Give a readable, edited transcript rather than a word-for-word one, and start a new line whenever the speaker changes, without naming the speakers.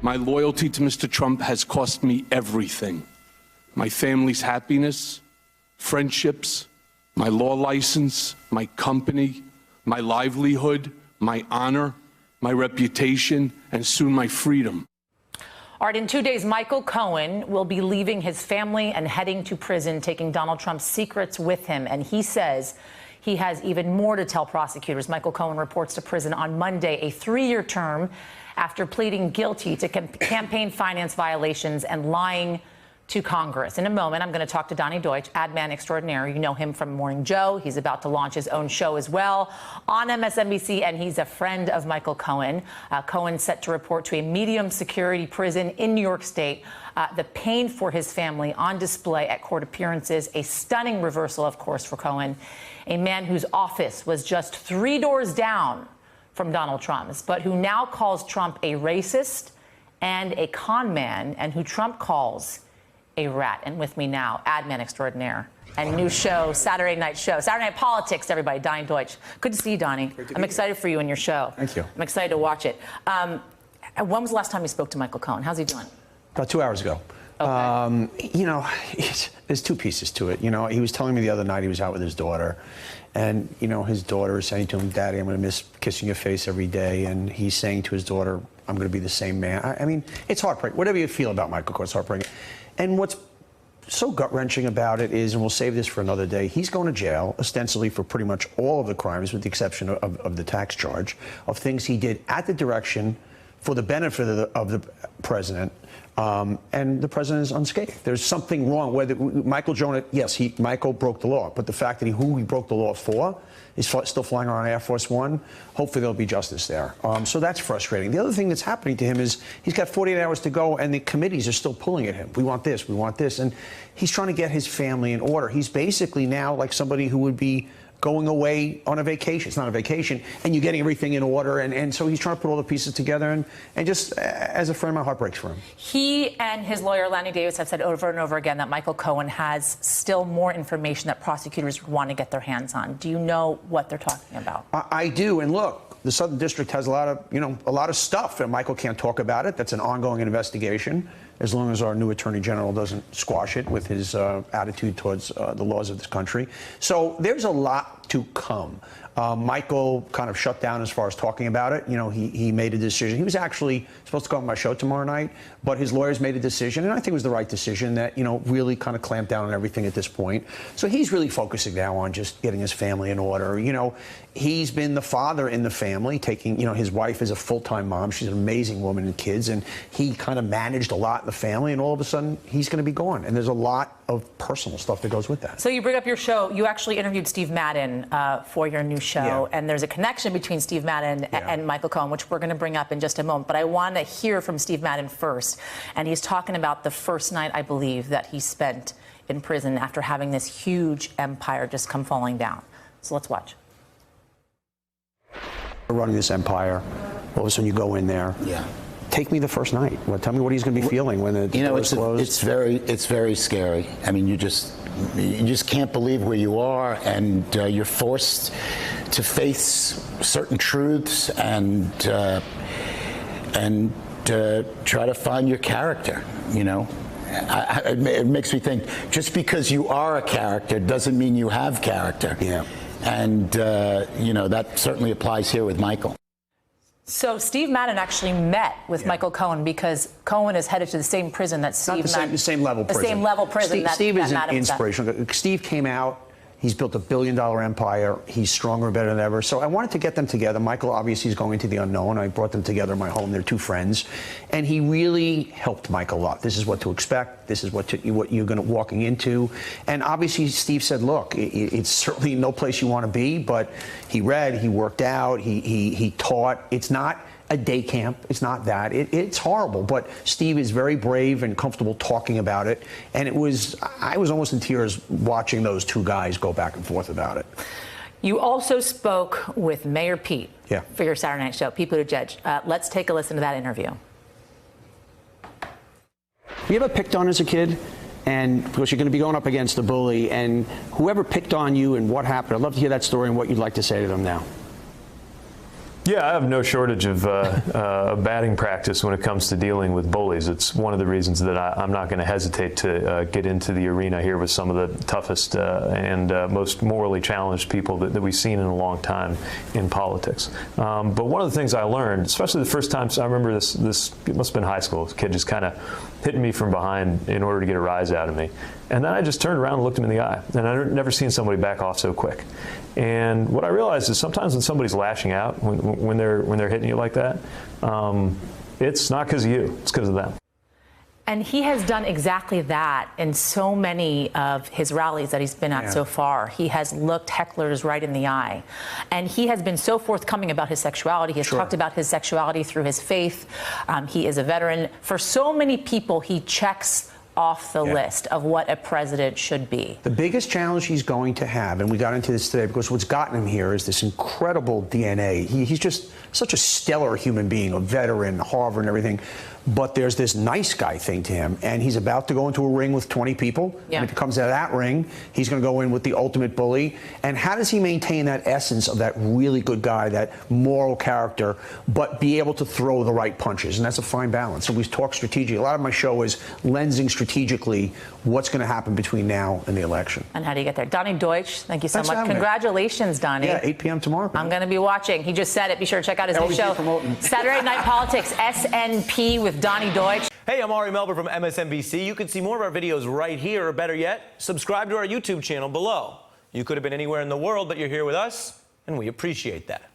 My loyalty to Mr. Trump has cost me everything. My family's happiness, friendships, my law license, my company, my livelihood, my honor, my reputation, and soon my freedom.
All right, in 2 days, Michael Cohen will be leaving his family and heading to prison, taking Donald Trump's secrets with him. And he says he has even more to tell prosecutors. Michael Cohen reports to prison on Monday, a 3-year term after pleading guilty to campaign finance violations and lying to Congress. In a moment, I'm going to talk to Donny Deutsch, ad man extraordinaire. You know him from Morning Joe. He's about to launch his own show as well on MSNBC, and he's a friend of Michael Cohen. Cohen's set to report to a medium security prison in New York State. The pain for his family on display at court appearances, a stunning reversal, of course, for Cohen, a man whose office was just 3 doors down from Donald Trump's, but who now calls Trump a racist and a con man, and who Trump calls a rat. And with me now, ad man extraordinaire and new show, Saturday Night Politics, everybody, Donny Deutsch. Good to see you, Donny. I'm excited for you and your show.
Thank you.
I'm excited to watch it. When was the last time you spoke to Michael Cohen? How's he doing?
About 2 hours ago.
Okay.
You know, there's two pieces to it. You know, he was telling me the other night he was out with his daughter. And, you know, his daughter is saying to him, Daddy, I'm going to miss kissing your face every day. And he's saying to his daughter, I'm going to be the same man. I mean, it's heartbreaking. Whatever you feel about Michael Cohen, it's heartbreaking. And what's so gut-wrenching about it is, and we'll save this for another day, he's going to jail, ostensibly for pretty much all of the crimes, with the exception of the tax charge, of things he did at the direction, for the benefit of the president. And the president is unscathed. There's something wrong. Whether Michael Jonah, yes, Michael broke the law, but the fact that who he broke the law for is still flying around Air Force One. Hopefully there'll be justice there. So that's frustrating. The other thing that's happening to him is he's got 48 hours to go, and the committees are still pulling at him. We want this, and he's trying to get his family in order. He's basically now like somebody who would be going away on a vacation. It's not a vacation, and you're getting everything in order. And so he's trying to put all the pieces together. And just as a friend, my heart breaks for him.
He and his lawyer, Lanny Davis, have said over and over again that Michael Cohen has still more information that prosecutors want to get their hands on. Do you know what they're talking about?
I do. And look, the Southern District has a lot of stuff, and Michael can't talk about it. That's an ongoing investigation, as long as our new Attorney General doesn't squash it with his attitude towards the laws of this country. So there's a lot to come. Michael kind of shut down as far as talking about it. You know, he made a decision. He was actually supposed to go on my show tomorrow night, but his lawyers made a decision, and I think it was the right decision, that, you know, really kind of clamped down on everything at this point. So he's really focusing now on just getting his family in order. You know, he's been the father in the family, taking, you know, his wife is a full-time mom. She's an amazing woman and kids, and he kind of managed a lot in the family, and all of a sudden he's going to be gone. And there's a lot of personal stuff that goes with that.
So you bring up your show. You actually interviewed Steve Madden for your new show, and there's a connection between Steve Madden and Michael Cohen, which we're going to bring up in just a moment. But I want to hear from Steve Madden first. And he's talking about the first night, I believe, that he spent in prison after having this huge empire just come falling down. So let's watch.
Running this empire, all of a sudden you go in there.
Yeah.
Take me the first night. Well, tell me what he's going to be feeling when the doors close.
It's very scary. I mean, you just can't believe where you are, and you're forced to face certain truths and try to find your character. You know, it makes me think, just because you are a character doesn't mean you have character.
Yeah.
And you know, that certainly applies here with Michael.
So Steve Madden actually met with Michael Cohen because Cohen is headed to the same prison that Steve Madden.
The same level prison.
The same level prison.
Steve is an inspiration. Steve came out. He's built $1 billion empire. He's stronger and better than ever. So I wanted to get them together. Michael obviously is going into the unknown. I brought them together in my home. They're two friends. And he really helped Michael a lot. This is what to expect. This is what you're going to walking into. And obviously Steve said, look, it's certainly no place you want to be, but he read, he worked out, he taught. It's not a day camp. It's not that. It's horrible. But Steve is very brave and comfortable talking about it. And I was almost in tears watching those two guys go back and forth about it.
You also spoke with Mayor Pete for your Saturday Night Show, Pete Buttigieg. Let's take a listen to that interview.
You ever picked on as a kid? And because you're going to be going up against a bully, and whoever picked on you and what happened, I'd love to hear that story and what you'd like to say to them now.
Yeah, I have no shortage of batting practice when it comes to dealing with bullies. It's one of the reasons that I'm not going to hesitate to get into the arena here with some of the toughest and most morally challenged people that we've seen in a long time in politics. But one of the things I learned, especially the first time, so I remember this it must have been high school, this kid just kind of hitting me from behind in order to get a rise out of me. And then I just turned around and looked him in the eye. And I've never seen somebody back off so quick. And what I realized is sometimes when somebody's lashing out, when they're hitting you like that, it's not because of you, it's because of them.
And he has done exactly that in so many of his rallies that he's been at so far. He has looked hecklers right in the eye. And he has been so forthcoming about his sexuality. He has talked about his sexuality through his faith. He is a veteran. For so many people, he checks off the list of what a president should be.
The biggest challenge he's going to have, and we got into this today because what's gotten him here is this incredible DNA. He's just such a stellar human being, a veteran, Harvard and everything. But there's this nice guy thing to him, and he's about to go into a ring with 20 people.
Yeah.
And if he comes out of that ring, he's going to go in with the ultimate bully. And how does he maintain that essence of that really good guy, that moral character, but be able to throw the right punches? And that's a fine balance. So we talk strategic. A lot of my show is lensing strategically what's going to happen between now and the election.
And how do you get there? Donnie Deutsch, thank you so
Thanks for
much.
having me.
Congratulations, Donnie.
Yeah, 8 p.m. tomorrow.
I'm going to be watching. He just said it. Be sure to check out his new
Always
show,
be promoting.
Saturday Night Politics, SNP with Donnie Deutsch.
Hey, I'm Ari Melber from MSNBC. You can see more of our videos right here, or better yet, subscribe to our YouTube channel below. You could have been anywhere in the world, but you're here with us, and we appreciate that.